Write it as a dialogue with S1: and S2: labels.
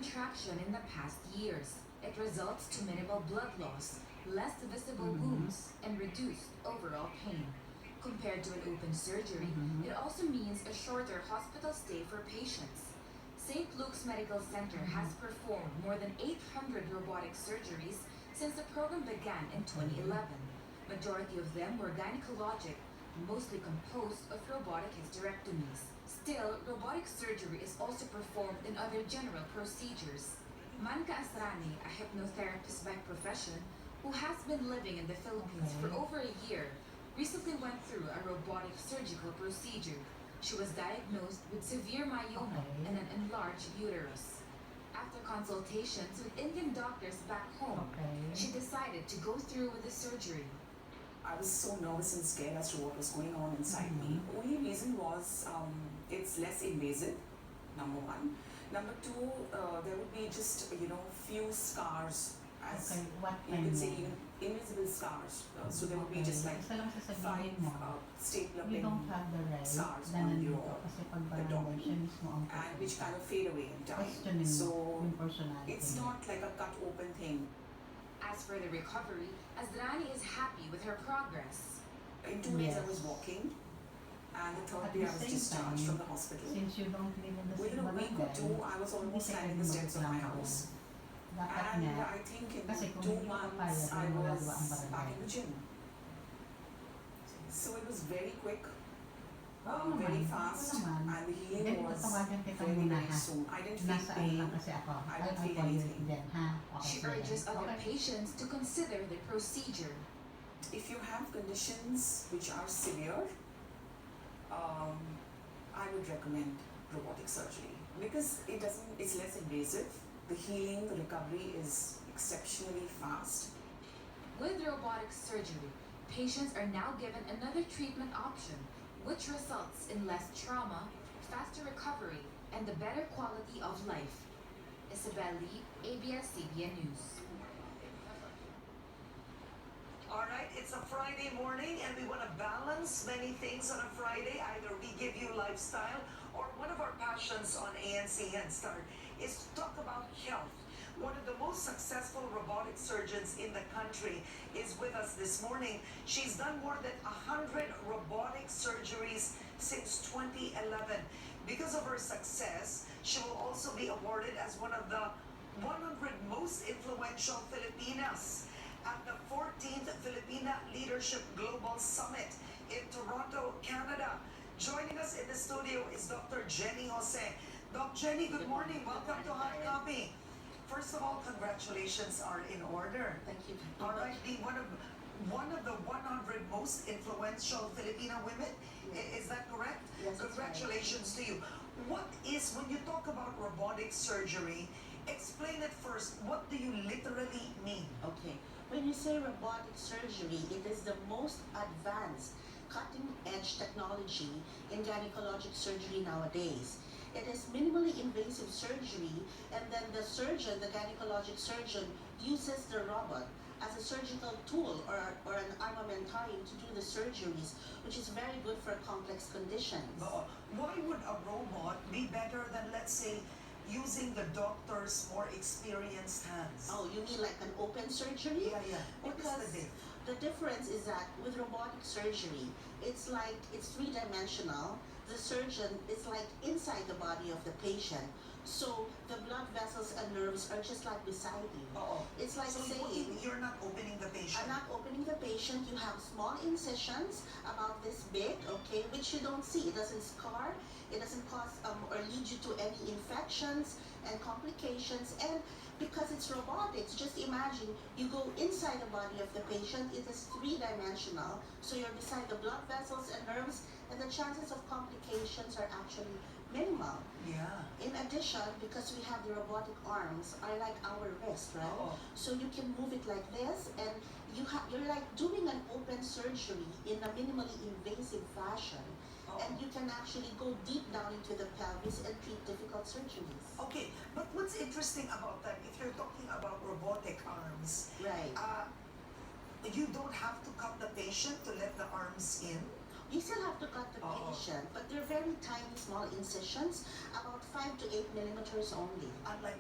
S1: gaining traction in the past years. It results to minimal blood loss, less visible wounds, and reduced overall pain. Compared to an open surgery, it also means a shorter hospital stay for patients. St. Luke's Medical Center has performed more than 800 robotic surgeries since the program began in 2011. Majority of them were gynecologic, mostly composed of robotic hysterectomies. Still, robotic surgery is also performed in other general procedures. Manka Asrani, a hypnotherapist by profession, who has been living in the Philippines for over a year, recently went through a robotic surgical procedure. She was diagnosed with severe myoma and an enlarged uterus. After consultations with Indian doctors back home, she decided to go through with the surgery.
S2: I was so nervous and scared as to what was going on inside me. Only reason was it's less invasive, number one. Number two, there would be just, few scars, as you can say, invisible scars. So there would be just like 5 stapler pin scars on the abdomen, and which kind of fade away in time. So it's not like a cut open thing.
S1: As for the recovery, Azrani is happy with her progress.
S2: In 2 days I was walking, and the third day I was discharged from the hospital.
S3: Since you don't live in the
S2: Within a week or two, I was almost climbing the steps of my house. And I think in 2 months I was back in the gym. So it was very quick, very fast, and the healing was very, very soon. I didn't feel pain, I didn't feel anything.
S1: She urges other patients to consider the procedure.
S2: If you have conditions which are severe, I would recommend robotic surgery because it's less invasive. The healing, the recovery is exceptionally fast.
S1: With robotic surgery, patients are now given another treatment option, which results in less trauma, faster recovery, and a better quality of life. Isabel Lee, ABS-CBN News.
S4: All right, it's a Friday morning and we want to balance many things on a Friday. Either we give you lifestyle or one of our passions on ANC Head Start is to talk about health. One of the most successful robotic surgeons in the country is with us this morning. She's done more than 100 robotic surgeries since 2011. Because of her success, she will also be awarded as one of the 100 most influential Filipinas at the 14th Filipina Leadership Global Summit in Toronto, Canada. Joining us in the studio is Dr. Jenny Jose. Doc Jenny, good morning. Welcome to Hot Copy. First of all, congratulations are in order.
S5: Thank you.
S4: All right, being one of the 100 most influential Filipina women, is that correct?
S5: Yes, that's
S4: congratulations to you. What is, when you talk about robotic surgery, explain it first. What do you literally mean?
S5: Okay. When you say robotic surgery, it is the most advanced cutting-edge technology in gynecologic surgery nowadays. It is minimally invasive surgery, and then the surgeon, the gynecologic surgeon, uses the robot as a surgical tool or an armamentarium to do the surgeries, which is very good for complex conditions.
S4: Why would a robot be better than, let's say, using the doctor's more experienced hands?
S5: Oh, you mean like an open surgery?
S4: Yeah. What is
S5: Because
S4: the difference?
S5: the difference is that with robotic surgery, it's three-dimensional. The surgeon is like inside the body of the patient. So the blood vessels and nerves are just like beside you. It's like
S4: So
S5: saying,
S4: you're not opening the patient?
S5: I'm not opening the patient. You have small incisions about this big, okay, which you don't see. It doesn't scar. It doesn't cause or lead you to any infections and complications. And because it's robotics, just imagine you go inside the body of the patient. It is three-dimensional. So you're beside the blood vessels and nerves, and the chances of complications are actually minimal.
S4: Yeah.
S5: In addition, because we have the robotic arms are like our wrist, right? So you can move it like this, and you're like doing an open surgery in a minimally invasive fashion. And you can actually go deep down into the pelvis and treat difficult surgeries.
S4: Okay, but what's interesting about that, if you're talking about robotic arms,
S5: Right.
S4: You don't have to cut the patient to let the arms in?
S5: You still have to cut the patient, but they're very tiny, small incisions, about 5 to 8 millimeters only.
S4: Unlike